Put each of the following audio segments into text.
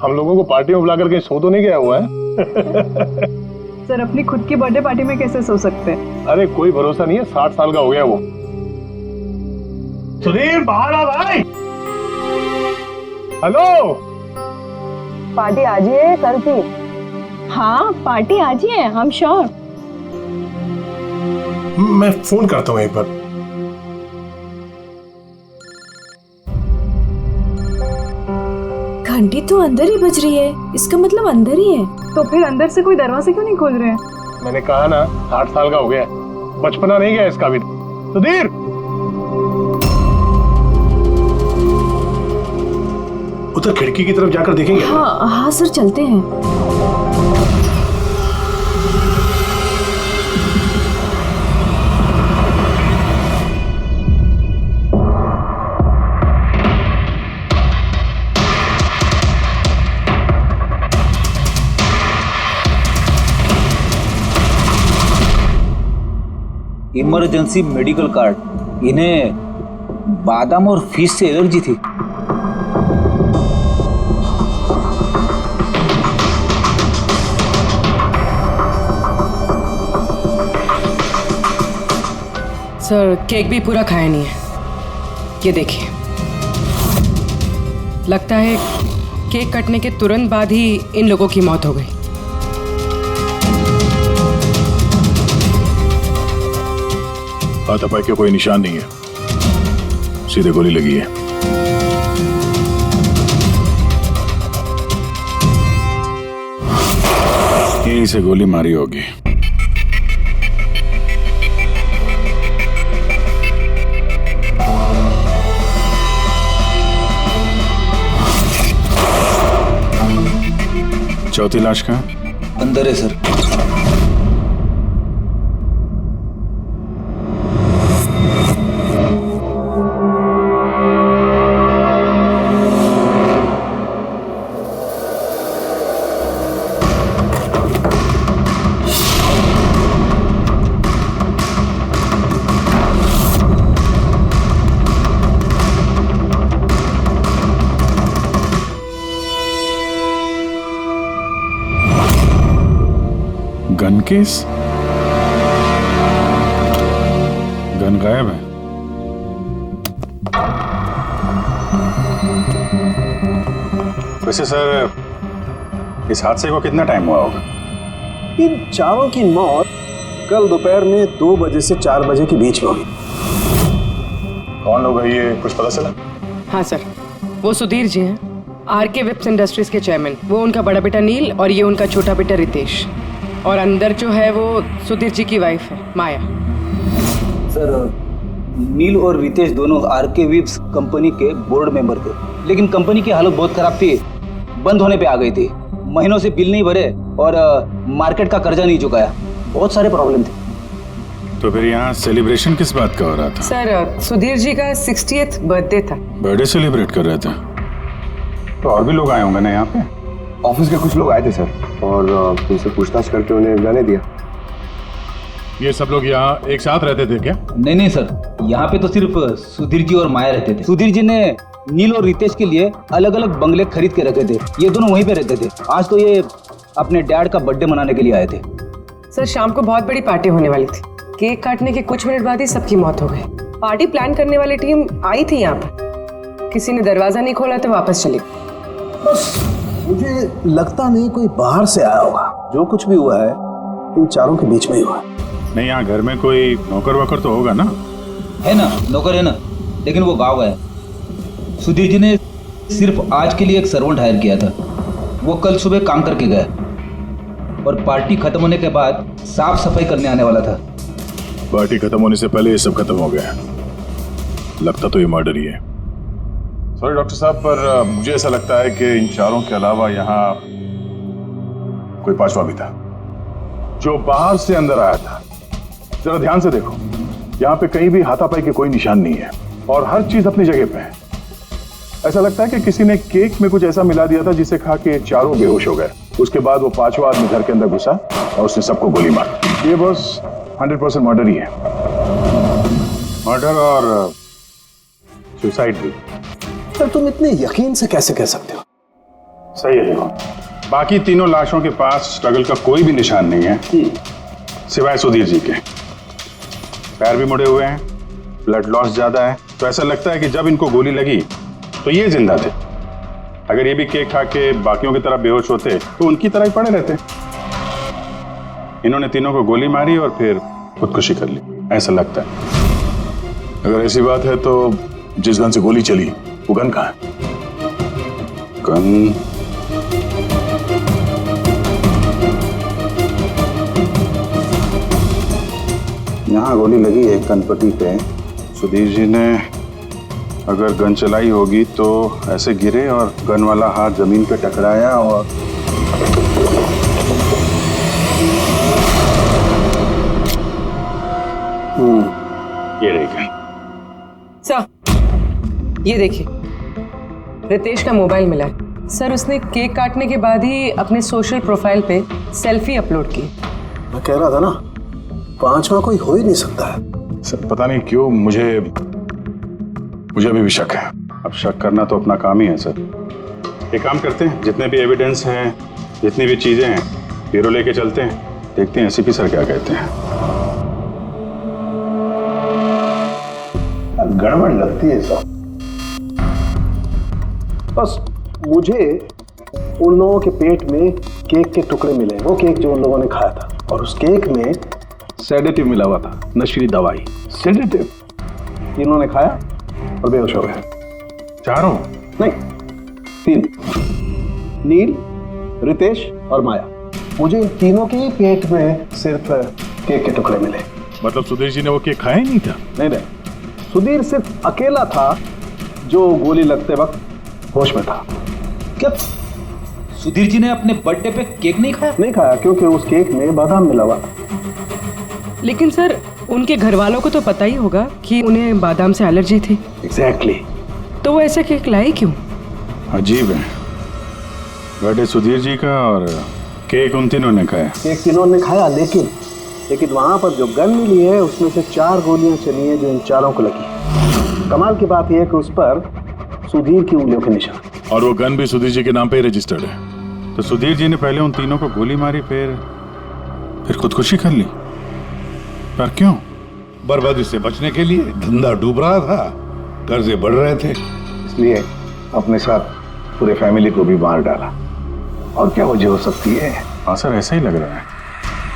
हम लोगों को पार्टी में बुला कर कहीं सो तो नहीं गया हुआ है? सर अपनी खुद की बर्थडे पार्टी में कैसे सो सकते हैं? अरे कोई भरोसा नहीं है, 60 साल का हो गया वो। सुधीर बाहर आ भाई। हेलो, पार्टी आज ही है कल की? हाँ पार्टी आज ही है, हम श्योर। मैं फोन करता हूँ एक बार। घंटी तो अंदर ही बज रही है, इसका मतलब अंदर ही है। तो फिर अंदर से कोई दरवाजे क्यों नहीं खोल रहे हैं? मैंने कहा ना 60 साल का हो गया, बचपना नहीं गया इसका भी। सुधीर, उधर खिड़की की तरफ जाकर देखेंगे। हाँ हाँ सर, चलते हैं। Emergency medical card. इन्हें बादाम और फिश से एलर्जी थी। सर केक भी पूरा खाया नहीं है, ये देखिए। लगता है केक कटने के तुरंत बाद ही इन लोगों की मौत हो गई। हाथापाई के कोई निशान नहीं है, सीधे गोली लगी है। यहीं से गोली मारी होगी। चौथी लाश कहाँ? अंदर है सर। Gun case? गन गायब है। वैसे सर, इस हादसे को कितना टाइम हुआ होगा? इन चारों की मौत कल दोपहर में 2 बजे से 4 बजे के बीच में हुई। कौन लोग है ये, कुछ पता चला? हाँ सर, वो सुधीर जी हैं, आरके वेब्स इंडस्ट्रीज के चेयरमैन। वो उनका बड़ा बेटा नील और ये उनका छोटा बेटा रितेश। और अंदर जो है वो सुधीर जी की वाइफ है माया। सर नील और रितेश दोनों आरके वेब्स कंपनी के बोर्ड मेंबर थे, लेकिन कंपनी की हालत बहुत खराब थी, बंद होने पे आ गई थी। महीनों से बिल नहीं भरे और मार्केट का कर्जा नहीं चुकाया, बहुत सारे प्रॉब्लम थे। तो फिर यहाँ सेलिब्रेशन किस बात का हो रहा था? सर सुधीर जी का 60th बर्थडे था। बर्थडे सेलिब्रेट कर रहे थे? तो और भी लोग आए होंगे ना यहाँ पे? ऑफिस के कुछ लोग आए थे सर, और उनसे पूछताछ करके उन्हें जाने दिया। ये सब लोग यहाँ एक साथ रहते थे क्या? नहीं सर, यहाँ पे तो सिर्फ सुधीर जी और माया रहते थे। सुधीर जी ने नील और रितेश के लिए अलग अलग बंगले खरीद के रखे थे, ये दोनों वहीं पे रहते थे। आज तो ये अपने डैड का बर्थडे मनाने के लिए आए थे। सर शाम को बहुत बड़ी पार्टी होने वाली थी, केक काटने के कुछ मिनट बाद ही सबकी मौत हो गई। पार्टी प्लान करने वाली टीम आई थी यहाँ पर, किसी ने दरवाजा नहीं खोला तो वापस चली गई। मुझे लगता नहीं कोई बाहर से आया होगा। जो कुछ भी हुआ है इन चारों के बीच में ही हुआ है। नहीं, यहाँ घर में कोई नौकर वोकर तो होगा ना? है ना, नौकर है ना, लेकिन वो गाँव गया। सुधीर जी ने सिर्फ आज के लिए एक सर्वेंट हायर किया था, वो कल सुबह काम करके गया और पार्टी खत्म होने के बाद साफ सफाई करने आने वाला था। पार्टी खत्म होने से पहले ये सब खत्म हो गया। लगता तो ये मर्डर ही है। सॉरी डॉक्टर साहब, पर मुझे ऐसा लगता है कि इन चारों के अलावा यहाँ कोई पांचवा भी था जो बाहर से अंदर आया था। जरा ध्यान से देखो, यहाँ पे कहीं भी हाथापाई के कोई निशान नहीं है और हर चीज अपनी जगह पे है। ऐसा लगता है कि किसी ने केक में कुछ ऐसा मिला दिया था जिसे खा के चारों बेहोश हो गए। उसके बाद वो पांचवा आदमी घर के अंदर घुसा और उसने सबको गोली मारी। ये बस 100% मर्डर ही है। मर्डर और सुसाइड भी। सर तुम इतने यकीन से कैसे कह सकते हो? सही है। देखो, बाकी तीनों लाशों के पास स्ट्रगल का कोई भी निशान नहीं है सिवाय सुधीर जी के। पैर भी मुड़े हुए हैं, ब्लड लॉस ज्यादा है, तो ऐसा लगता है कि जब इनको गोली लगी तो ये जिंदा थे। अगर ये भी केक खा के बाकियों की तरह बेहोश होते तो उनकी तरह ही पड़े रहते। इन्होंने तीनों को गोली मारी और फिर खुदकुशी कर ली, ऐसा लगता है। अगर ऐसी बात है तो जिस गन से गोली चली वो गन कहाँ है? गन यहाँ गोली लगी है कनपट्टी पे। सुधीर जी ने अगर गन चलाई होगी तो ऐसे गिरे और गन वाला हाथ जमीन पे टकराया और ये रही गन। सर ये देखिए, रितेश का मोबाइल मिला है। सर उसने केक काटने के बाद ही अपने सोशल प्रोफाइल पे सेल्फी अपलोड की। मैं कह रहा था ना, पांचवा कोई हो ही नहीं सकता है। सर पता नहीं क्यों मुझे अभी भी शक है। अब शक करना तो अपना काम ही है सर। एक काम करते हैं, जितने भी एविडेंस हैं, जितनी भी चीजें हैं, ब्यूरो लेके चलते हैं, देखते हैं एसीपी सर क्या कहते हैं। गड़बड़ लगती है सब। बस मुझे उन लोगों के पेट में केक के टुकड़े मिले, वो केक जो उन लोगों ने खाया था, और उस केक में सेडेटिव मिला हुआ था, नशीली दवाई। सेडेटिव इन्होंने खाया और बेहोश हो गए। चारों? नहीं, 3, नील, रितेश और माया। मुझे इन तीनों के ही पेट में सिर्फ केक के टुकड़े मिले। मतलब सुधीर जी ने वो केक खाया ही नहीं था? नहीं, सुधीर सिर्फ अकेला था जो गोली लगते वक्त होश में था। क्या सुधीर जी ने अपने बर्थडे पे केक नहीं खाया? नहीं खाया, क्योंकि उस केक में बादाम मिला हुआ था। लेकिन सर उनके घर वालों को तो पता ही होगा कि उन्हें बादाम से एलर्जी थी। एग्जैक्टली। तो वो ऐसा केक लाए क्यों? अजीब है, बर्थडे सुधीर जी का और केक उन तीनों ने खाया। केक तीनों ने खाया, लेकिन वहां पर जो गन मिली है उसमें से 4 गोलियां चली हैं जो इन चारों को लगी। कमाल की बात यह है कि उस पर सुधीर की उंगलियों के निशान, और वो गन भी सुधीर जी के नाम पे ही रजिस्टर्ड है। तो सुधीर जी ने पहले उन तीनों को गोली मारी, फिर खुदकुशी कर ली। पर क्यों? बर्बादी से बचने के लिए। धंधा डूब रहा था, कर्जे बढ़ रहे थे, इसलिए अपने साथ पूरे फैमिली को भी मार डाला। और क्या वजह हो सकती है? हाँ सर, ऐसा ही लग रहा है।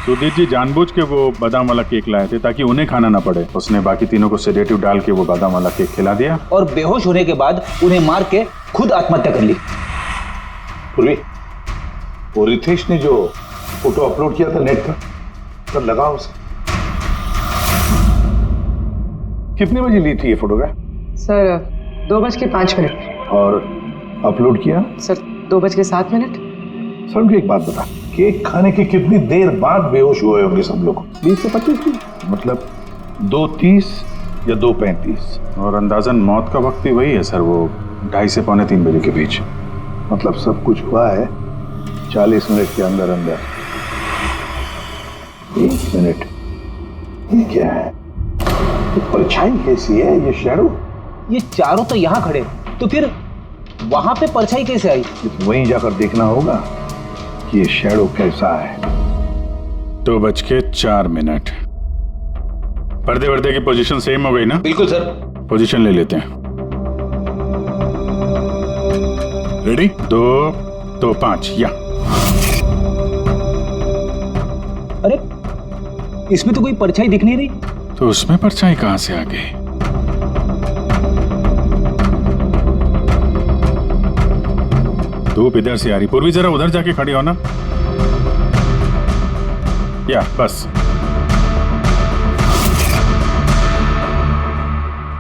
सुधीर जी जानबूझ के वो बादाम वाला केक लाए थे ताकि उन्हें खाना ना पड़े। उसने बाकी तीनों को सेडेटिव डाल के वो बादाम वाला केक खिला दिया और बेहोश होने के बाद उन्हें मार के खुद आत्महत्या कर ली। पूरी वो रितेश ने जो फोटो अपलोड किया था नेट पर, तब लगा उसे। कितने बजे ली थी ये फोटोग्राफ? सर 2:05। और अपलोड किया? सर 2:07। सर मुझे एक बात बता, केक खाने के कितनी देर बाद बेहोश हुए होंगे सब लोग? 20 से 25 दिन। मतलब 2:30 या 2:35। और अंदाजन मौत का वक्त भी वही है सर, वो 2:30 से 2:45 बजे के बीच। मतलब सब कुछ हुआ है 40 मिनट के अंदर अंदर। 1 मिनट, ये क्या है? ये परछाई कैसी है? ये शैडो? ये चारों तो यहाँ खड़े, तो फिर वहां पे परछाई कैसे आई? वहीं जाकर देखना होगा कि ये शैडो कैसा है। 2:04। पर्दे वर्दे की पोजीशन सेम हो गई ना? बिल्कुल सर। पोजीशन ले लेते हैं। रेडी? 2, 2, 5 या। अरे इसमें तो कोई परछाई दिख नहीं रही। तो उसमें परछाई कहां से आ गई? धूप इधर से आ रही। पूर्वी जरा उधर जाके खड़ी हो ना। या बस।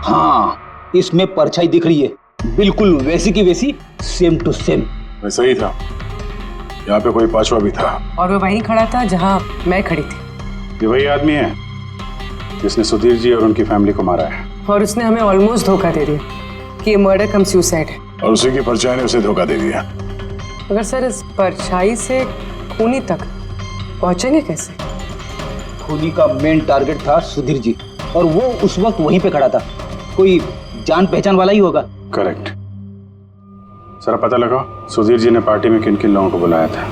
हाँ, इसमें परछाई दिख रही है, बिल्कुल वैसी की वैसी, सेम टू सेम। वैसा ही था। यहाँ पे कोई पांचवा भी था। और वो वहीं खड़ा था जहां मैं खड़ी थी। ये वही आदमी है जिसने सुधीर जी और उनकी फैमिली को मारा है। और उसने हमें ऑलमोस्ट धोखा दे दिया कि ये मर्डर कम सुसाइड है। और उसी की परछाई ने उसे धोखा दे दिया। मगर सर इस परछाई से खूनी तक पहुंचेंगे कैसे? खूनी का मेन टारगेट था सुधीर जी, और वो उस वक्त वहीं पे खड़ा था। कोई जान पहचान वाला ही होगा। करेक्ट। सर पता लगा सुधीर जी ने पार्टी में किन किन लोगों को बुलाया था।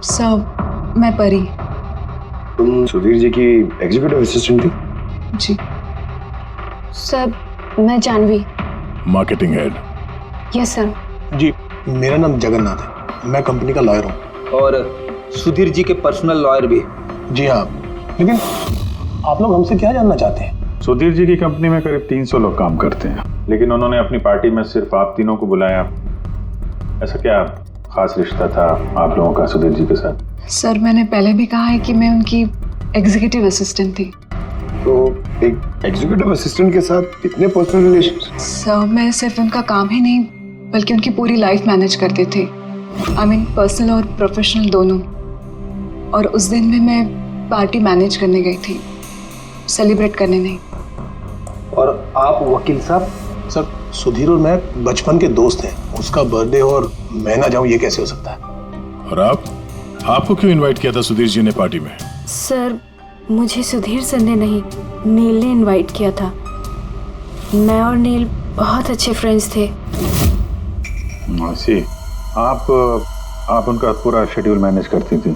सर मैं परी। तुम सुधीर जी की एग्जीक्यूटिव असिस्टेंट थी? जी। सर मैं Janvi. Marketing head. Yes sir. जी, मेरा नाम जगन्नाथ है, मैं कंपनी का लॉयर हूँ। और सुधीर जी के पर्सनल लॉयर भी। जी हाँ, लेकिन आप लोग हमसे क्या जानना चाहते हैं? सुधीर जी की कंपनी में करीब 300 लोग काम करते हैं, लेकिन उन्होंने अपनी पार्टी में सिर्फ आप तीनों को बुलाया। ऐसा क्या खास रिश्ता था आप लोगों का सुधीर जी के साथ? सर मैंने पहले भी कहा है कि मैं उनकी एग्जीक्यूटिव असिस्टेंट थी। तो एक एग्जीक्यूटिव असिस्टेंट के साथ इतने पर्सनल रिलेशन? सर मैं सिर्फ उनका काम ही नहीं बल्कि उनकी पूरी लाइफ मैनेज करते थे। आई मीन पर्सनल और प्रोफेशनल दोनों। और उस दिन में मैं पार्टी मैनेज करने गई थी, सेलिब्रेट करने नहीं। और आप वकील साहब? सर सुधीर और मैं बचपन के दोस्त हैं, उसका बर्थडे और मैं ना जाऊं ये कैसे हो सकता है? और आपको क्यों इनवाइट किया था सुधीर जी ने पार्टी में? सर मुझे सुधीर सर ने नहीं, नील ने इनवाइट किया था। मैं और नील बहुत अच्छे फ्रेंड्स थे। सी, आप उनका पूरा शेड्यूल मैनेज करती थी।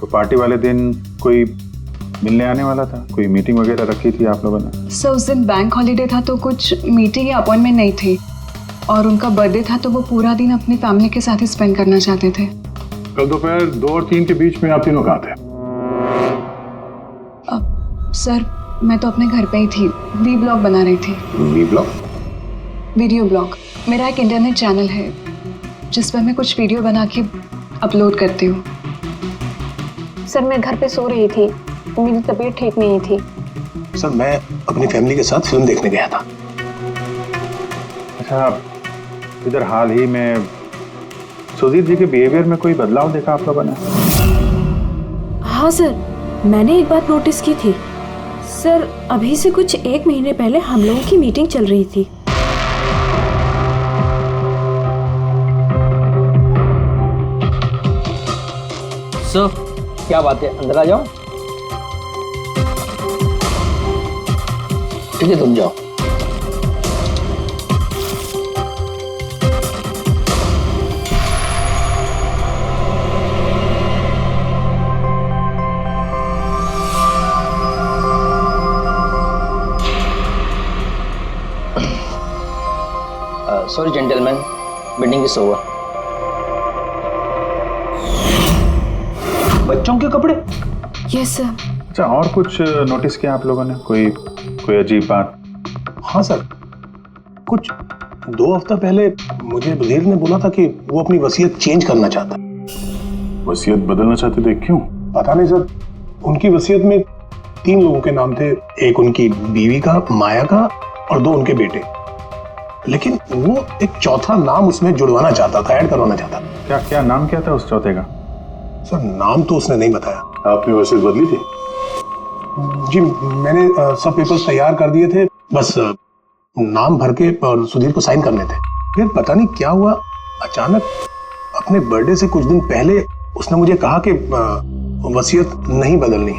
तो पार्टी वाले दिन कोई मिलने आने वाला था? कोई मीटिंग वगैरह रखी थी आप लोगों ने? सर उस दिन बैंक हॉलीडे था तो कुछ मीटिंग या अपॉइंटमेंट नहीं थी, और उनका बर्थडे था तो वो पूरा दिन अपनी फैमिली के साथ ही स्पेंड करना चाहते थे। कल दोपहर 2 और 3 के बीच में आप तीनों कहाँ थे? सर मैं तो अपने घर पे ही थी, वी ब्लॉग बना रही थी। V blog? Video blog. मेरा एक इंटरनेट चैनल है जिस पर मैं कुछ वीडियो बना के अपलोड करती हूँ। सर मैं घर पे सो रही थी, मेरी तबीयत ठीक नहीं थी। सर मैं अपनी फैमिली के साथ फिल्म देखने गया था। अच्छा, इधर हाल ही में सुधीर जी के बिहेवियर में कोई बदलाव देखा आप लोगों ने? हाँ सर, मैंने एक बात नोटिस की थी। सर अभी से कुछ 1 महीने पहले हम लोगों की मीटिंग चल रही थी। सर क्या बात है, अंदर आ जाओ। ठीक है तुम जाओ। Sorry gentleman, meeting is over. बच्चों के कपड़े? Yes sir. अच्छा, और कुछ नोटिस किया आप लोगों ने? कोई अजीब बात? हाँ सर, कुछ 2 हफ्ता पहले मुझे सुधीर ने बोला था कि वो अपनी वसीयत चेंज करना चाहता है। वसीयत बदलना चाहते थे? क्यों? पता नहीं सर, उनकी वसीयत में 3 लोगों के नाम थे, एक उनकी बीवी का, माया का, और 2 उनके बेटे। लेकिन वो एक चौथा नाम उसमें जुड़वाना चाहता था, ऐड करवाना चाहता था। क्या नाम क्या था उस चौथे का? सर नाम तो उसने नहीं बताया। आपने वसीयत बदली थी? जी मैंने सब पेपर्स तैयार कर दिए थे, बस नाम भर के और सुधीर को साइन करने थे। फिर पता नहीं क्या हुआ, अचानक अपने बर्थडे से कुछ दिन पहले उसने मुझे कहा कि वसीयत नहीं बदलनी,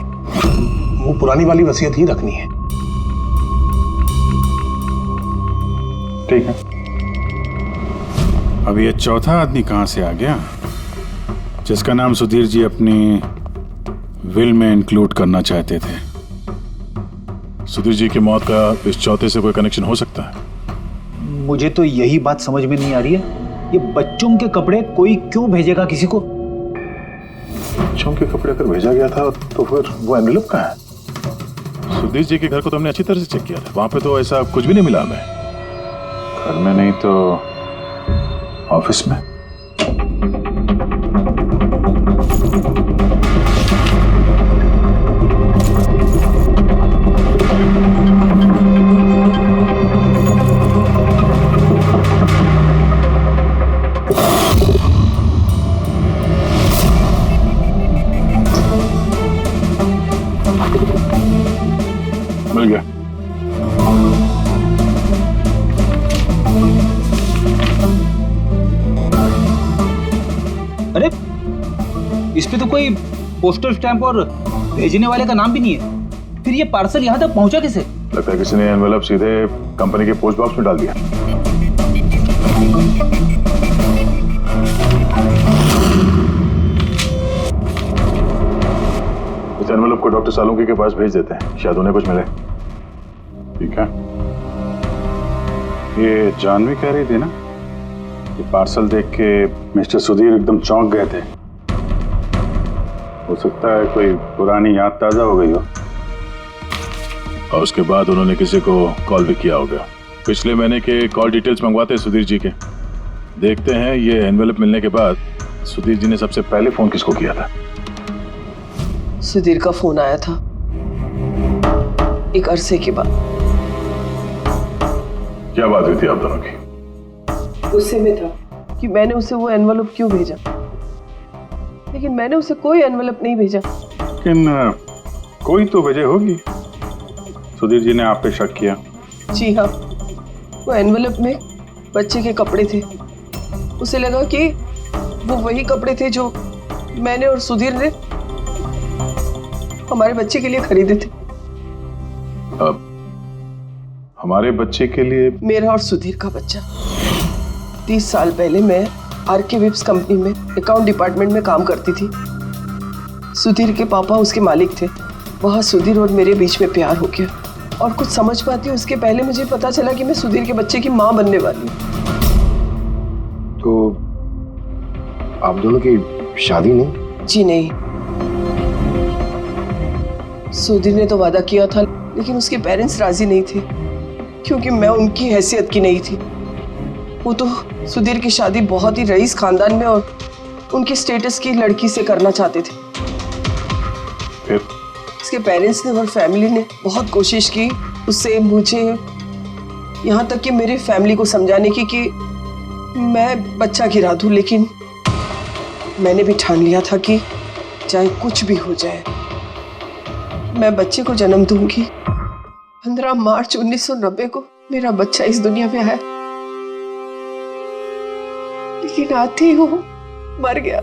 वो पुरानी वाली वसीयत ही रखनी है। ठीक है। अब ये चौथा आदमी कहां से आ गया जिसका नाम सुधीर जी अपनी विल में इंक्लूड करना चाहते थे? सुधीर जी की मौत का इस चौथे से कोई कनेक्शन हो सकता है? मुझे तो यही बात समझ में नहीं आ रही है, ये बच्चों के कपड़े कोई क्यों भेजेगा किसी को? बच्चों के कपड़े अगर भेजा गया था तो फिर वो एनवेलप कहाँ है? सुधीर जी के घर को तो हमने अच्छी तरह से चेक किया था, वहां पे तो ऐसा कुछ भी नहीं मिला हमें। घर में नहीं तो ऑफिस में। मिल गया। अरे इस पे तो कोई पोस्टल स्टैंप और भेजने वाले का नाम भी नहीं है, फिर ये पार्सल यहाँ तक पहुंचा कैसे? लगता है किसी ने एनवेलप सीधे कंपनी के पोस्ट बॉक्स में डाल दिया। इस एनवेलप को डॉक्टर सालुंकी के पास भेज देते हैं, शायद उन्हें कुछ मिले। ठीक है। ये जानवी कह रही थी ना, ये पार्सल देख के मिस्टर सुधीर एकदम चौंक गए थे। हो सकता है कोई पुरानी याद ताजा हो गई हो। और उसके बाद उन्होंने किसी को कॉल भी किया होगा। पिछले महीने के कॉल डिटेल्स मंगवाते हैं सुधीर जी के। देखते हैं ये एनवेलप मिलने के बाद सुधीर जी ने सबसे पहले फोन किसको किया था। सुधीर का फोन आया था एक अरसे के बाद। क्या बात हुई थी आप दोनों की? गुस्से में था कि मैंने उसे वो एनवेलप क्यों भेजा, लेकिन मैंने उसे कोई एनवेलप नहीं भेजा। लेकिन कोई तो वजह होगी। सुधीर जी ने आप पे शक किया। जी हाँ, वो एनवेलप में बच्चे के कपड़े थे। उसे लगा कि वो वही कपड़े थे जो मैंने और सुधीर ने हमारे बच्चे के लिए खरीदे थे। अब हमारे बच्चे के लिए? मेरा और सुधीर का बच्चा। 30 साल पहले मैं आरके विप्स कंपनी में अकाउंट डिपार्टमेंट में काम करती थी। सुधीर के पापा उसके मालिक थे। वहाँ सुधीर और मेरे बीच में प्यार हो गया और कुछ समझ पाती उसके पहले मुझे पता चला कि मैं सुधीर के बच्चे की माँ बनने वाली हूँ। तो आप दोनों की शादी नहीं? जी नहीं। सुधीर ने तो वादा किया था, लेकिन उसके पेरेंट्स राजी नहीं थे क्योंकि मैं उनकी हैसियत की नहीं थी। वो तो सुधीर की शादी बहुत ही रईस खानदान में और उनके स्टेटस की लड़की से करना चाहते थे। फिर उसके पेरेंट्स ने और फैमिली ने बहुत कोशिश की उससे, मुझे, यहाँ तक कि मेरी फैमिली को समझाने की कि मैं बच्चा गिरा दूं, लेकिन मैंने भी ठान लिया था कि चाहे कुछ भी हो जाए मैं बच्चे को जन्म दूंगी। 15 मार्च 1990 को मेरा बच्चा इस दुनिया में आया, लेकिन आते ही वो मर गया।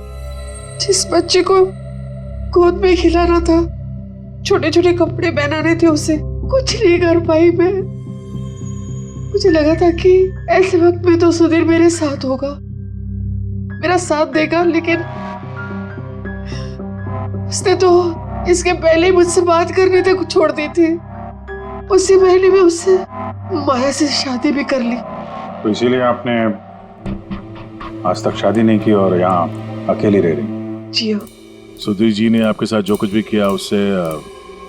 जिस बच्चे को गोद में खिलाना था, छोटे छोटे कपड़े पहनाने थे, उसे कुछ नहीं कर पाई मैं। मुझे लगा था कि ऐसे वक्त में तो सुधीर मेरे साथ होगा, मेरा साथ देगा, लेकिन उसने तो इसके पहले ही मुझसे बात करने तक छोड़ दी थी। उसी महीने में उससे माया से शादी भी कर ली। तो इसीलिए आपने आज तक शादी नहीं की और यहाँ अकेली रह रही? जी हाँ। सुधीर जी ने आपके साथ जो कुछ भी किया उससे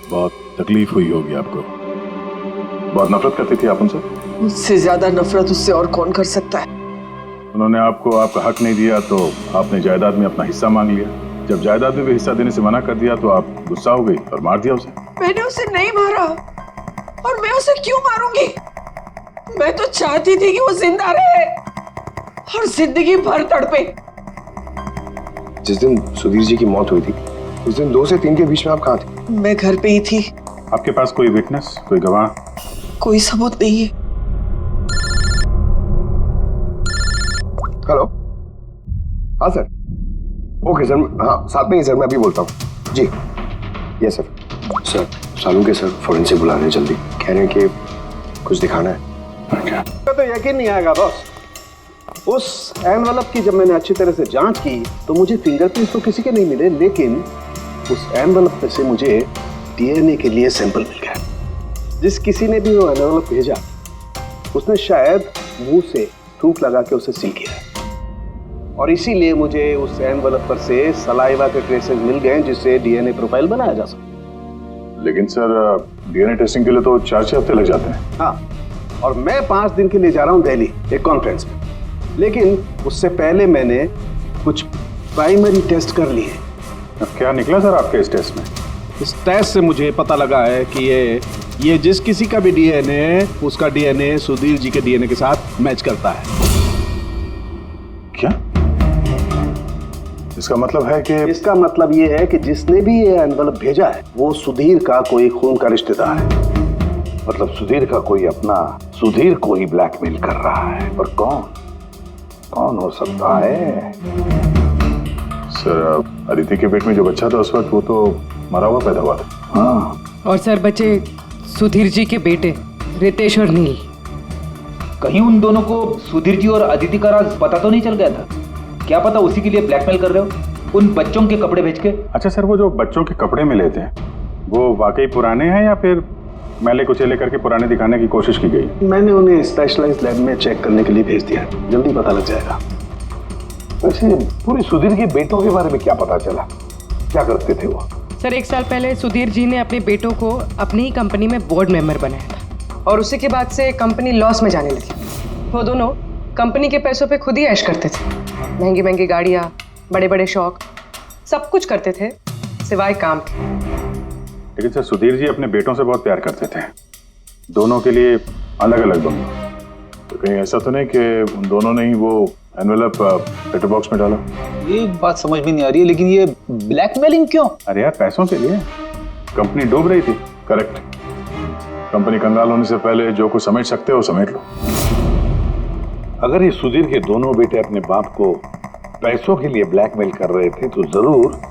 बहुत तकलीफ हुई होगी आपको। बहुत नफरत करती थी आप उनसे? मुझसे ज्यादा नफरत उससे और कौन कर सकता है। उन्होंने आपको आपका हक नहीं दिया तो आपने जायदाद में अपना हिस्सा मांग लिया। जब जायदाद में भी हिस्सा देने से मना कर दिया तो आप गुस्सा हो गई और मार दिया उसे। मैंने उसे नहीं मारा, और मैं उसे क्यों मारूंगी? मैं तो चाहती थी कि वो जिंदा रहे और जिंदगी भर तड़पे। जिस दिन सुधीर जी की मौत हुई थी उस दिन 2 से 3 के बीच में आप कहाँ थे? मैं घर पे ही थी। आपके पास कोई विटनेस, कोई गवाह? कोई सबूत नहीं है। हेलो, हाँ सर। ओके सर, हाँ साथ में ही सर, मैं अभी बोलता हूँ जी। Yes sir. Sir Salunke sir forensic बुला रहे हैं जल्दी, कह रहे हैं कि कुछ दिखाना है। तो यकीन नहीं आएगा बॉस, उस एनवेलप की जब मैंने अच्छी तरह से जांच की तो मुझे फिंगरप्रिंट्स तो किसी के नहीं मिले, लेकिन उस एनवेलप में से मुझे डीएनए के लिए सैंपल मिल गया। जिस किसी ने भी वो एनवेलप भेजा उसने शायद मुंह से थूक लगा के उसे सील किया है, और इसीलिए मुझे उस एनवेलप पर से सलाइवा के ट्रेसेस मिल गए जिससे डीएनए प्रोफाइल बनाया जा सकता। लेकिन सर डीएनए टेस्टिंग के लिए तो 4-6 हफ्ते लग जाते हैं। हाँ, और मैं 5 दिन के लिए जा रहा हूँ दिल्ली एक कॉन्फ्रेंस में, लेकिन उससे पहले मैंने कुछ प्राइमरी टेस्ट कर लिए। क्या निकला सर आपके इस टेस्ट में? इस टेस्ट से मुझे पता लगा है कि ये जिस किसी का भी डीएनए, उसका डीएनए सुधीर जी के डीएनए के साथ मैच करता है। क्या? इसका मतलब है कि? इसका मतलब ये है कि जिसने भी ये एनवेलप भेजा है वो सुधीर का कोई खून का रिश्तेदार है। मतलब सुधीर का कोई अपना सुधीर को ही ब्लैकमेल कर रहा है। पर कौन हो सकता है? सर अदिति के पेट में जो बच्चा था उस वक्त वो तो मरा हुआ पैदा हुआ था। हाँ। और सर बच्चे सुधीर जी के बेटे रितेश और नील। कहीं उन दोनों को सुधीर जी और अदिति का राज पता तो नहीं चल गया था? क्या पता उसी के लिए ब्लैकमेल कर रहे हो उन बच्चों के कपड़े बेच के। अच्छा सर, वो जो बच्चों के कपड़े मिले थे वो वाकई पुराने हैं या फिर मैले कुचेले करके पुराने दिखाने की कोशिश की गई? मैंने उन्हें स्पेशलाइज्ड लैब में चेक करने के लिए भेज दिया, जल्दी पता लग जाएगा। वैसे पूरे सुधीर के बेटों के बारे में क्या पता चला? क्या करते थे वो? सर 1 साल पहले सुधीर जी ने अपने बेटों को अपनी ही कंपनी में बोर्ड मेंबर बनाया था और उसी के बाद से कंपनी लॉस में जाने लगी। वो दोनों कंपनी के पैसों पे खुद ही ऐश करते थे, महंगी महंगी गाड़ियाँ, बड़े बड़े शौक, सब कुछ करते थे सिवाय काम के। लेकिन सर लेकिन जी अपने बेटों से बहुत प्यार करते थे, दोनों के लिए अलग अलग बंगले। तो कहीं ऐसा तो नहीं कि उन दोनों ने ही वो एनवेलप लेटर बॉक्स में डाला? ये बात समझ में नहीं आ रही है, लेकिन ये ब्लैकमेलिंग क्यों? अरे यार पैसों के लिए, कंपनी डूब रही थी। करेक्ट। कंपनी कंगाल होने से पहले जो कुछ समेट सकते हो समेट लो। अगर ये सुधीर के दोनों बेटे अपने बाप को पैसों के लिए ब्लैकमेल कर रहे थे तो जरूर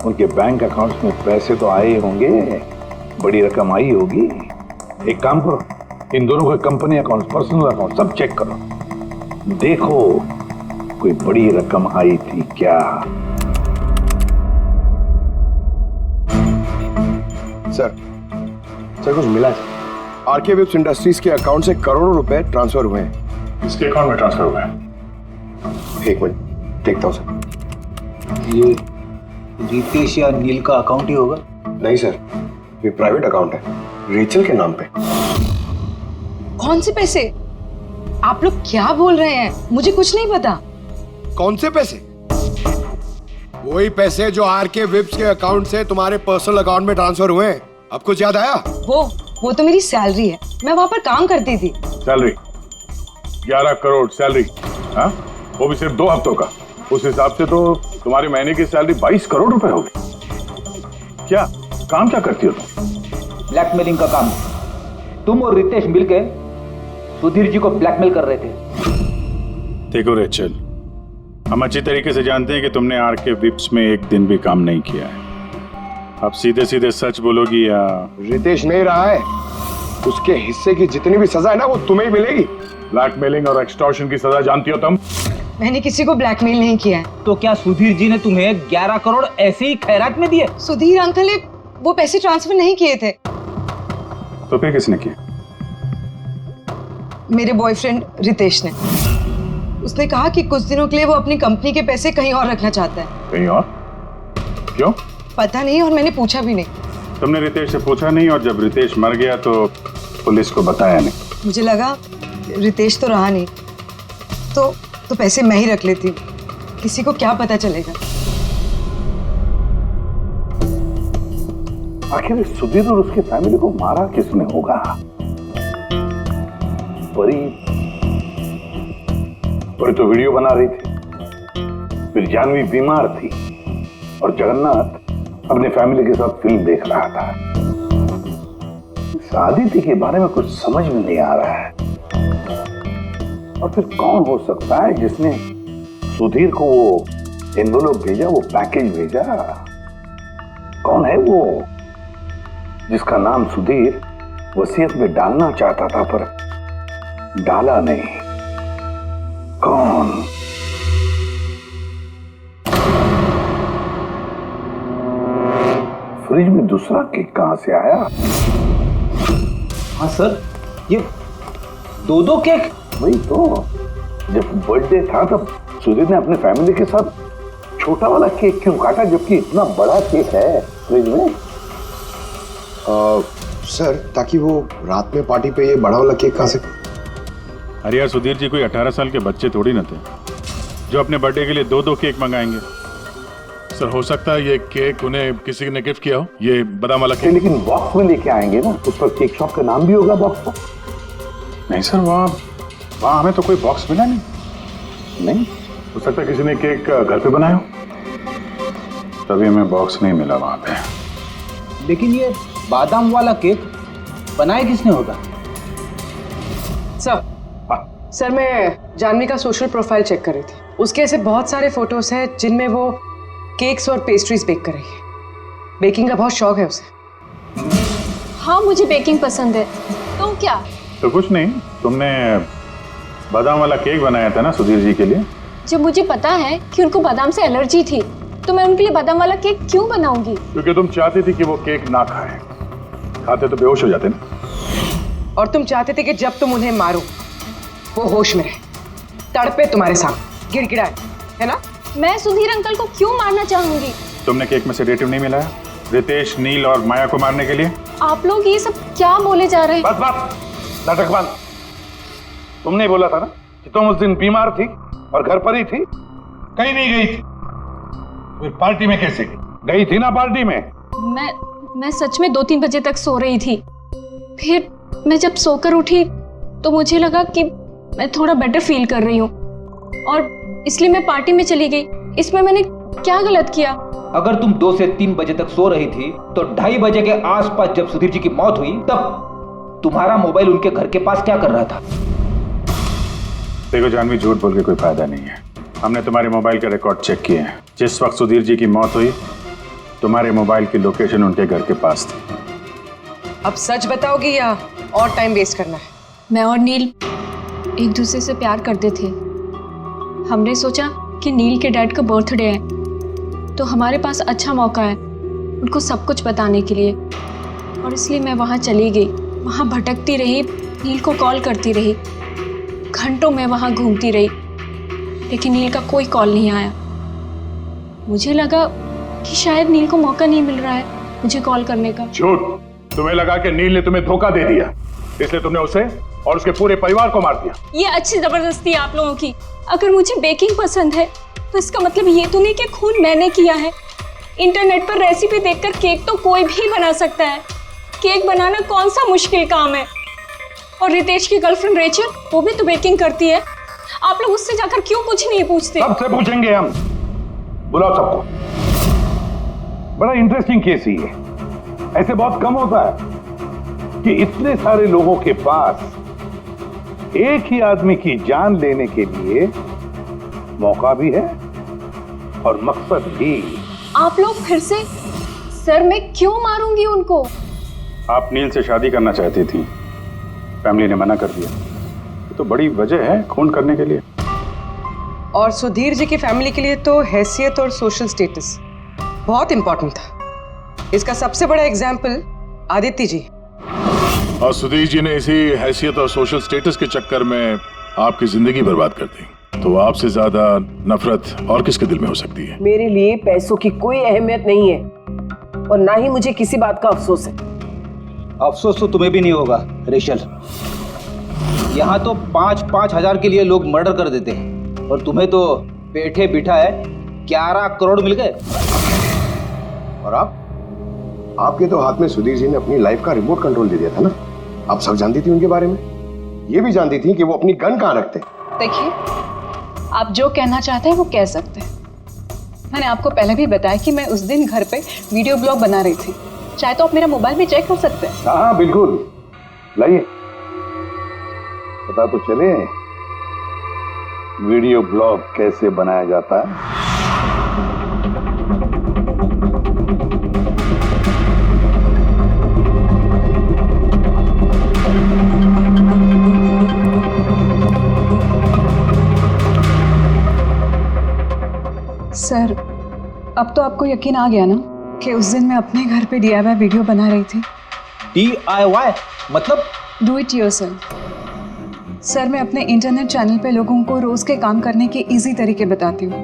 उनके बैंक अकाउंट्स में पैसे तो आए होंगे, बड़ी रकम आई होगी। एक काम करो, इन दोनों के कंपनी अकाउंट, पर्सनल अकाउंट सब चेक करो, देखो कोई बड़ी रकम आई थी क्या। सर कुछ मिला है? आरके वेब्स इंडस्ट्रीज के अकाउंट से करोड़ों रुपए ट्रांसफर हुए हैं। इसके अकाउंट में ट्रांसफर हुआ है? एक मिनट देखता हूँ सर। ये रितेश या नील का अकाउंट ही होगा? नहीं सर, ये प्राइवेट अकाउंट है, रेचल के नाम पे। कौन से पैसे? आप लोग क्या बोल रहे हैं? मुझे कुछ नहीं पता। कौन से पैसे? वही पैसे जो आरके वेब्स के अकाउंट से तुम्हारे पर्सनल अकाउंट में ट्रांसफर हुए हैं। अब कुछ याद आया? वो तो मेरी सैलरी है, मैं वहां पर काम करती थी। Salary 11 crore salary? हाँ, वो भी सिर्फ 2 हफ्तों का। उस हिसाब से तो तुम्हारी महीने की सैलरी 22 करोड़ रुपए होगी। क्या काम क्या करती हो तुम? ब्लैकमेलिंग का काम। तुम और रितेश मिलकर सुधीर जी को ब्लैकमेल कर रहे थे। देखो रेचल, हम अच्छी तरीके से जानते हैं कि तुमने आरके विप्स में एक दिन भी काम नहीं किया है। अब सीधे सीधे सच बोलोगी या? रितेश नहीं रहा है, उसके हिस्से की जितनी भी सजा है ना वो तुम्हें ही मिलेगी। ब्लैकमेलिंग और एक्सटॉर्शन की सजा जानती हो तुम? मैंने किसी को ब्लैकमेल नहीं किया है। तो क्या सुधीर जी ने तुम्हें 11 करोड़ ऐसे ही खैरात में दिए? सुधीर अंकल ने वो पैसे ट्रांसफर नहीं किए थे। तो फिर किसने किया? मेरे बॉयफ्रेंड रितेश ने। उसने कहा कि कुछ दिनों के लिए वो अपनी कंपनी के पैसे कहीं और रखना चाहता है। कहीं और? क्यों? पता नहीं, और मैंने पूछा भी नहीं। तुमने रितेश से पूछा नहीं, और जब रितेश मर गया तो पुलिस को बताया नहीं? मुझे लगा रितेश तो रहा नहीं, तो पैसे मैं ही रख लेती हूँ, किसी को क्या पता चलेगा। आखिर सुधीर और उसके फैमिली को मारा किसने होगा? परी तो वीडियो बना रही थी, फिर जानवी बीमार थी और जगन्नाथ अपने फैमिली के साथ फिल्म देख रहा था। आदित्य के बारे में कुछ समझ में नहीं आ रहा है। और फिर कौन हो सकता है जिसने सुधीर को वो एनवेलप भेजा, वो पैकेज भेजा? कौन है वो जिसका नाम सुधीर वसीयत में डालना चाहता था पर डाला नहीं? कौन? फ्रिज में दूसरा केक कहां से आया? हाँ सर, ये 2 केक। वही तो, जब बर्थडे था तब सुधीर ने अपने फैमिली के साथ छोटा वाला केक क्यों काटा, जबकि इतना बड़ा केक है फ्रिज में? सर, ताकि वो रात में पार्टी पे ये बड़ा वाला केक खा सके। अरे यार, सुधीर जी कोई 18 साल के बच्चे थोड़ी ना थे जो अपने बर्थडे के लिए 2 केक मंगाएंगे। सर, हो सकता है ये केक उन्हें किसी ने गिफ्ट किया हो, ये बादाम वाला केक। लेकिन बॉक्स में लेके आएंगे ना, उस पर केक शॉप का नाम भी होगा बॉक्स पर। नहीं सर, वहाँ हमें तो कोई बॉक्स मिला नहीं। हो सकता है किसी ने केक घर पे बनाया हो, तभी हमें बॉक्स नहीं मिला वहाँ पे। लेकिन ये बादाम वाला केक बनाया किसने होगा? सर मैं जानवी का सोशल प्रोफाइल चेक कर रही थी। उसके ऐसे बहुत सारे फोटोज हैं जिनमें वो केक्स और पेस्ट्रीज बेक कर रही है। बेकिंग का बहुत शौक है उसे। हाँ मुझे बेकिंग पसंद है। तो क्या? तो कुछ नहीं, तुमने बादाम वाला केक बनाया था ना सुधीर जी के लिए। जब मुझे पता है कि उनको बादाम से एलर्जी थी तो मैं उनके लिए बादाम वाला केक क्यों बनाऊंगी? क्योंकि तुम चाहती थी कि वो केक ना खाए, खाते तो बेहोश हो जाते ना। और तुम चाहते थे कि जब तुम उन्हें मारो वो होश में रहे, तड़पे तुम्हारे सामने, गिड़गिड़ाए, है ना? मैं सुधीर अंकल को क्यों मारना चाहूंगी? तुमने केक में सेडेटिव नहीं मिलाया रितेश, नील और माया को मारने के लिए? आप लोग ये सब क्या बोले जा रहे हैं? बस बस, नाटक बंद। तुमने बोला था ना कि तुम उस दिन बीमार थी और घर पर ही थी, कहीं नहीं गई थी। फिर पार्टी में कैसे गई थी ना पार्टी में? मैं सच में 2-3 बजे तक सो रही थी। फिर मैं जब सोकर उठी तो मुझे लगा कि मैं थोड़ा बेटर फील कर रही हूँ और इसलिए मैं पार्टी में चली गई। इसमें मैंने क्या गलत किया? अगर तुम 2 से 3 बजे तक सो रही थी तो 2:30 बजे के आसपास जब सुधीर जी की मौत हुई तब तुम्हारा मोबाइल उनके घर के पास क्या कर रहा था? देखो जानवी, झूठ बोल के कोई फायदा नहीं है। हमने तुम्हारे मोबाइल के रिकॉर्ड चेक किए हैं। जिस वक्त सुधीर जी की मौत हुई तुम्हारे मोबाइल की लोकेशन उनके घर के पास थी। अब सच बताओगी या और टाइम वेस्ट करना है? मैं और नील एक दूसरे से प्यार करते थे। हमने सोचा कि नील के डैड का बर्थडे है तो हमारे पास अच्छा मौका है उनको सब कुछ बताने के लिए, और इसलिए मैं वहाँ चली गई। वहाँ भटकती रही, नील को कॉल करती रही, घंटों में वहाँ घूमती रही, लेकिन नील का कोई कॉल नहीं आया। मुझे लगा कि शायद नील को मौका नहीं मिल रहा है मुझे कॉल करने का। झूठ! तुम्हें लगा कि नील ने तुम्हें धोखा दे दिया, इसलिए तुमने उसे और उसके पूरे परिवार को मार दिया। ये अच्छी जबरदस्ती है आप लोगों की। अगर मुझे बेकिंग पसंद है तो इसका मतलब ये तो नहीं कि खून मैंने किया है। इंटरनेट पर रेसिपी देखकर केक तो कोई भी बना सकता है। केक बनाना कौन सा मुश्किल काम है? और रितेश की गर्लफ्रेंड रेचल, वो भी तो बेकिंग करती है। आप लोग उससे जाकर क्यों कुछ नहीं पूछते? सबसे पूछेंगे हम, बुलाओ सबको। बड़ा इंटरेस्टिंग केस ही है। ऐसे बहुत कम होता है कि इतने सारे लोगों के पास एक ही आदमी की जान लेने के लिए मौका भी है और मकसद भी। आप लोग फिर से? सर मैं क्यों मारूंगी उनको? आप नील से शादी करना चाहती थी, फैमिली ने मना कर दिया। ये तो बड़ी वजह है खून करने के लिए। और सुधीर जी की फैमिली के लिए तो हैसियत और सोशल स्टेटस बहुत इंपॉर्टेंट था। इसका सबसे बड़ा एग्जाम्पल आदित्य जी। और सुधीर जी ने इसी हैसियत और सोशल स्टेटस के चक्कर में आपकी जिंदगी बर्बाद कर दी। तो आपसे ज्यादा नफरत और किसके दिल में हो सकती है? मेरे लिए पैसों की कोई अहमियत नहीं है और ना ही मुझे किसी बात का अफसोस है। अफसोस तो तुम्हें भी नहीं होगा रेशल। यहाँ तो 5-5 हजार के लिए लोग मर्डर कर देते हैं और तुम्हें तो बैठे बिठाए 11 करोड़ मिल गए। और आपके तो हाथ में सुधीर जी ने अपनी लाइफ का रिमोट कंट्रोल दे दिया था ना। आप सब जानती थी उनके बारे में, ये भी जानती थी कि वो अपनी गन कहाँ रखते हैं। देखिए, आप जो कहना चाहते हैं वो कह सकते हैं। मैंने आपको पहले भी बताया कि मैं उस दिन घर पे वीडियो ब्लॉग बना रही थी। चाहे तो आप मेरा मोबाइल भी चेक कर सकते हैं। हाँ बिल्कुल, लाइए पता तो चले वीडियो ब्लॉग कैसे बनाया जाता है। सर, अब तो आपको यकीन आ गया ना कि उस दिन मैं अपने घर पे DIY वीडियो बना रही थी। DIY मतलब? Do it yourself. सर, मैं अपने इंटरनेट चैनल पे लोगों को रोज के काम करने के इजी तरीके बताती हूँ।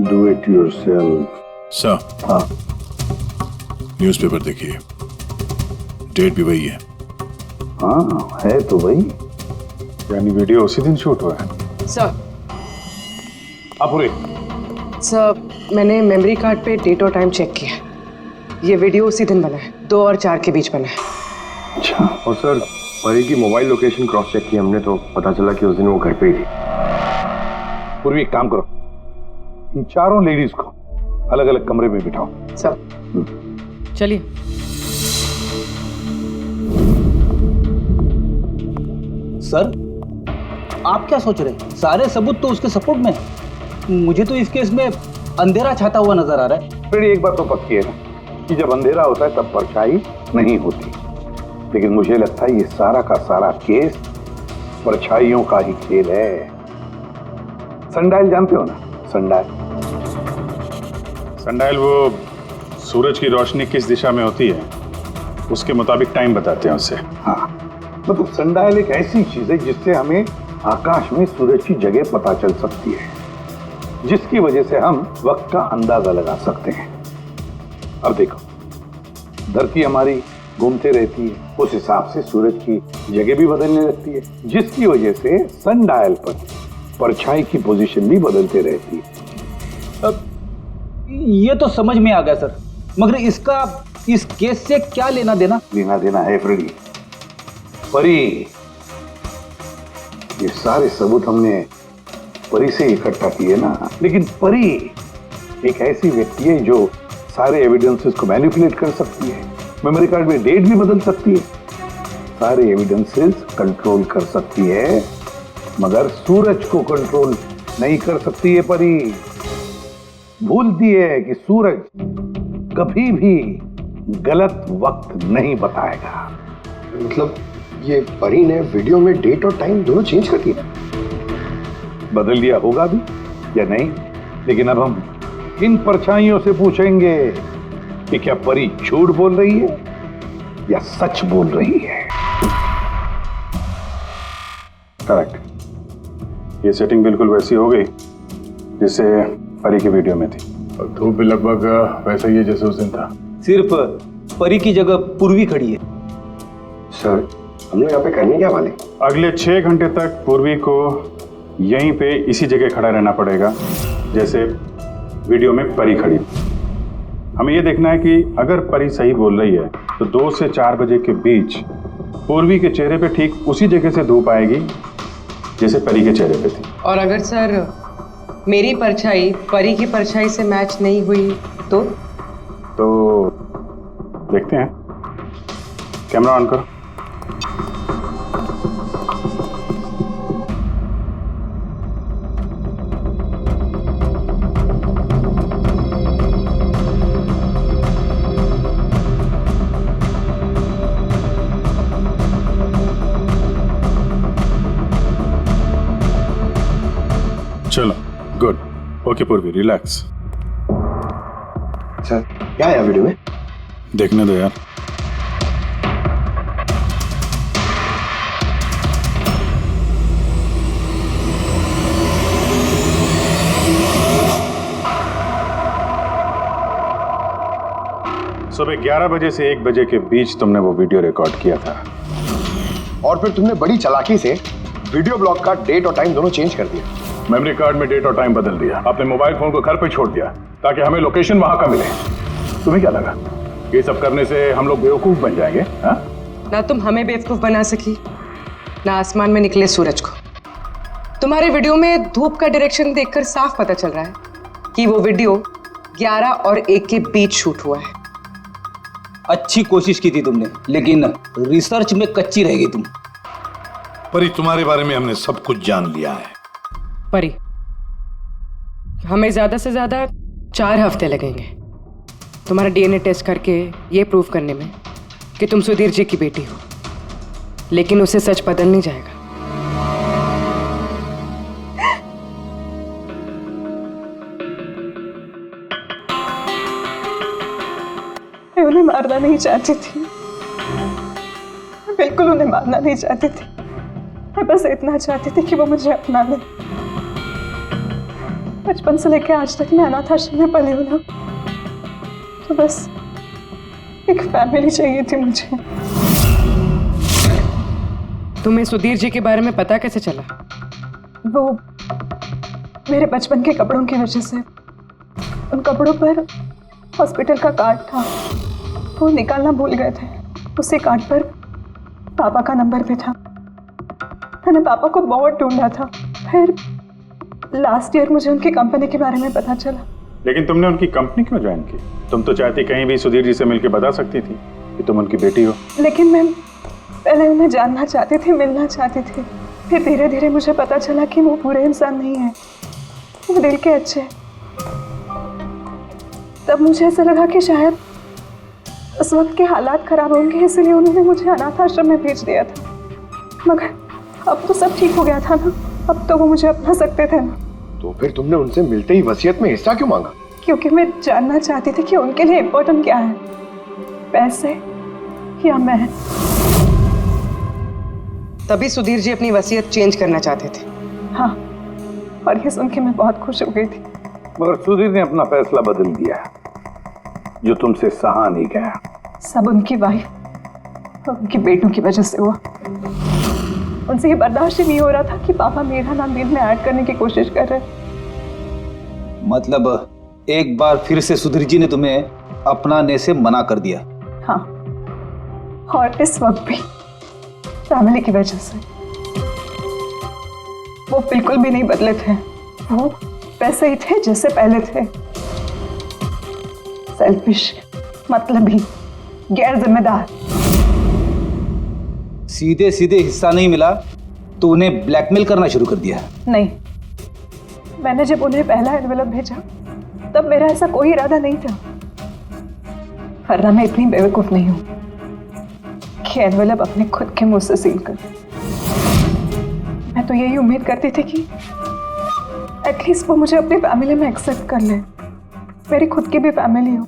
Do it yourself. सर, हाँ, न्यूज़पेपर देखिए, डेट भी वही है। हाँ है तो वही, यानी वीडियो उसी दिन शूट हुआ है। सर, अपुरे सर, मैंने मेमोरी कार्ड पे डेट और टाइम चेक किया। ये वीडियो उसी दिन बना है, 2 और 4 के बीच बना है। अच्छा। और सर, परी की मोबाइल लोकेशन क्रॉस चेक की हमने तो पता चला कि उस दिन वो घर पे ही थी। पूर्वी एक काम करो, इन चारों लेडीज को अलग अलग कमरे में बिठाओ। सर चलिए। सर आप क्या सोच रहे हैं? सारे सबूत तो उसके सपोर्ट में है। मुझे तो इस केस में अंधेरा छाता हुआ नजर आ रहा है। फिर एक बात तो पक्की है ना कि जब अंधेरा होता है तब परछाई नहीं होती। लेकिन मुझे लगता है ये सारा का सारा केस परछाइयों का ही खेल है। सनडायल जानते हो ना? सनडायल सनडायल वो सूरज की रोशनी किस दिशा में होती है उसके मुताबिक टाइम बताते हैं उससे। हाँ, मतलब सनडायल एक ऐसी चीज है जिससे हमें आकाश में सूरज की जगह पता चल सकती है, जिसकी वजह से हम वक्त का अंदाजा लगा सकते हैं। अब देखो, धरती हमारी घूमते रहती है, उस हिसाब से सूरज की जगह भी बदलने लगती है, जिसकी वजह से सनडायल पर परछाई की पोजीशन भी बदलते रहती है। अब ये तो समझ में आ गया सर, मगर इसका इस केस से क्या लेना देना? लेना देना है फ्रेडी। परी, ये सारे सबूत हमने परी से इकट्ठा किए ना, लेकिन परी एक ऐसी व्यक्ति है जो सारे एविडेंसेस को मैनिपुलेट कर सकती है, मेमोरी कार्ड में डेट भी बदल सकती है, सारे एविडेंसेस कंट्रोल कर सकती है, मगर सूरज को कंट्रोल नहीं कर सकती है। परी भूलती है कि सूरज कभी भी गलत वक्त नहीं बताएगा। मतलब ये परी ने वीडियो में डेट और टाइम दोनों चेंज कर दिया? बदल दिया होगा भी या नहीं, लेकिन अब हम इन परछाइयों से पूछेंगे कि क्या परी झूठ बोल रही है या सच बोल रही है। करेक्ट, ये सेटिंग बिल्कुल वैसी हो गई जैसे परी की वीडियो में थी, और धूप भी लगभग वैसा ही है जैसे उस दिन था। सिर्फ परी की जगह पूर्वी खड़ी है। सर, हम लोग यहाँ पे करने क्या वाले? अगले 6 घंटे तक पूर्वी को यहीं पे इसी जगह खड़ा रहना पड़ेगा जैसे वीडियो में परी खड़ी। हमें ये देखना है कि अगर परी सही बोल रही है तो 2 से 4 बजे के बीच पूर्वी के चेहरे पे ठीक उसी जगह से धूप आएगी जैसे परी के चेहरे पे थी। और अगर सर मेरी परछाई परी की परछाई से मैच नहीं हुई तो देखते हैं। कैमरा ऑन करो। चलो, गुड। ओके पूर्वी, रिलैक्स। सर, क्या है वीडियो में? देखने दो यार। सुबह 11 बजे से 1 बजे के बीच तुमने वो वीडियो रिकॉर्ड किया था, और फिर तुमने बड़ी चालाकी से वीडियो ब्लॉग का डेट और टाइम दोनों चेंज कर दिया। मेमोरी कार्ड में डेट और टाइम बदल दिया, अपने मोबाइल फोन को घर पे छोड़ दिया ताकि हमें लोकेशन वहां का मिले। तुम्हें क्या लगा ये सब करने से हम लोग बेवकूफ बन जाएंगे? हाँ? ना तुम हमें बेवकूफ बना सकी, ना आसमान में निकले सूरज को। तुम्हारे वीडियो में धूप का डायरेक्शन देखकर साफ पता चल रहा है कि वो वीडियो 11 और 1 के बीच शूट हुआ है। अच्छी कोशिश की थी तुमने, लेकिन रिसर्च में कच्ची रह गई तुम। परी, तुम्हारे बारे में हमने सब कुछ जान लिया है। परी, हमें ज्यादा से ज्यादा 4 हफ्ते लगेंगे तुम्हारा डीएनए टेस्ट करके ये प्रूव करने में कि तुम सुधीर जी की बेटी हो, लेकिन उससे सच बदल नहीं जाएगा। मैं उन्हें मारना नहीं चाहती थी, मैं बिल्कुल उन्हें मारना नहीं चाहती थी। मैं बस इतना चाहती थी कि वो मुझे अपना ले। बचपन से लेकर आज तक मैं अनाथ आश्रम में पली हूँ ना, तो बस एक फैमिली चाहिए थी मुझे। तुम्हें सुधीर जी के बारे में पता कैसे चला? वो मेरे बचपन के कपड़ों की वजह से, उन कपड़ों पर हॉस्पिटल का कार्ड था, वो निकालना भूल गए थे। उसी कार्ड पर पापा का नंबर भी था। मैंने पापा को बहुत ढूंढा था, फिर लास्ट ईयर मुझे उनकी कंपनी के बारे में पता चला। लेकिन तुमने उनकी कंपनी क्यों ज्वाइन की? तुम तो चाहती कहीं भी सुधीर जी से मिलकर बता सकती थी कि तुम उनकी बेटी हो। लेकिन मैं पहले उन्हें जानना चाहती थी, मिलना चाहती थी। फिर धीरे धीरे मुझे पता चला कि वो बुरे इंसान नहीं है, वो दिल के अच्छे। तब मुझे ऐसा लगा कि शायद उस वक्त के हालात खराब होंगे इसलिए उन्होंने मुझे अनाथ आश्रम में भेज दिया था, मगर अब तो सब ठीक हो गया था ना, अब तो वो मुझे अपना सकते थे ना। तो फिर तुमने उनसे मिलते ही वसीयत में हिस्सा क्यों मांगा? क्योंकि मैं जानना चाहती थी कि उनके लिए इम्पोर्टेंट क्या है, पैसे या मैं। तभी सुधीर जी अपनी वसीयत चेंज करना चाहते थे। हाँ, और ये सुन के मैं बहुत खुश हो गई थी। मगर सुधीर ने अपना फैसला बदल दिया, जो तुमसे सहा नहीं गया। सब उनकी वाइफ और उनके बेटों की वजह से हुआ। उनसे ये बर्दाश्त ही नहीं हो रहा था कि पापा मेरा नाम बिल में ऐड करने की कोशिश कर रहे। मतलब एक बार फिर से सुधीर जी ने तुम्हें अपनाने से मना कर दिया? हाँ, और इस वक्त भी फैमिली की वजह से। वो बिल्कुल भी नहीं बदले थे, वो वैसे ही थे जैसे पहले थे। सेल्फिश, मतलबी, गैर जिम्मेदार। सीधे सीधे हिस्सा नहीं मिला तो उन्हें ब्लैकमेल करना शुरू कर दिया? नहीं, मैंने जब उन्हें पहला एनवेलप भेजा तब मेरा ऐसा कोई इरादा नहीं था, वरना मैं इतनी बेवकूफ नहीं हूं कि एनवेलप अपने खुद के मुंह से सील कर। मैं तो यही उम्मीद करती थी कि एटलीस्ट वो मुझे अपनी फैमिली में एक्सेप्ट कर ले, मेरी खुद की भी फैमिली हो।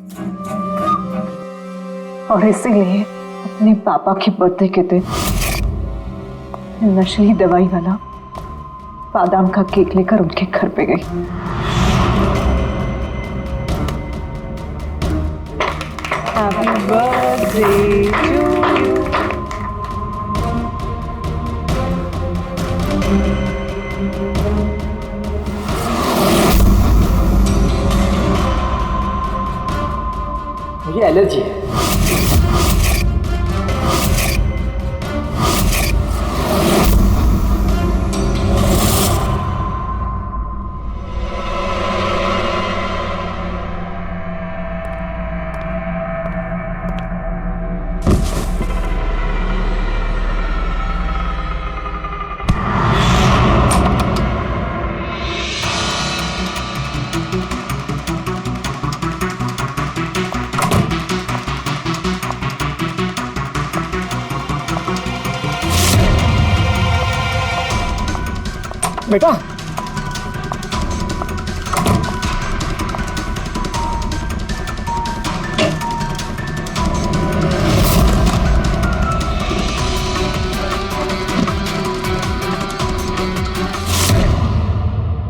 और इसीलिए अपने पापा की बर्थडे के दिन नशीली दवाई वाला बादाम का केक लेकर उनके घर पे गई। Happy birthday to you. मुझे एलर्जी है। बेटा,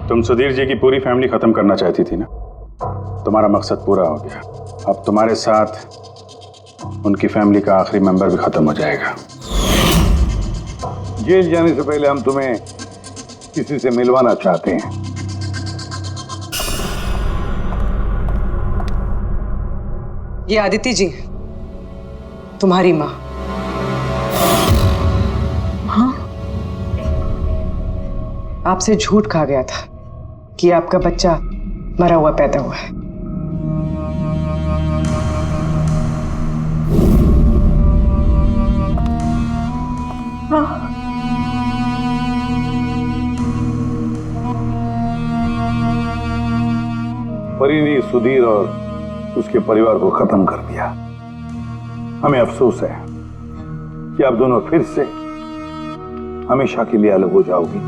तुम सुधीर जी की पूरी फैमिली खत्म करना चाहती थी ना, तुम्हारा मकसद पूरा हो गया। अब तुम्हारे साथ उनकी फैमिली का आखिरी मेंबर भी खत्म हो जाएगा। जेल जाने से पहले हम तुम्हें किसी से मिलवाना चाहते हैं। ये आदिति जी, तुम्हारी माँ। हाँ, आपसे झूठ कहा गया था कि आपका बच्चा मरा हुआ पैदा हुआ है। हाँ, परी ने सुधीर और उसके परिवार को खत्म कर दिया। हमें अफसोस है कि आप दोनों फिर से हमेशा के लिए अलग हो जाओगी।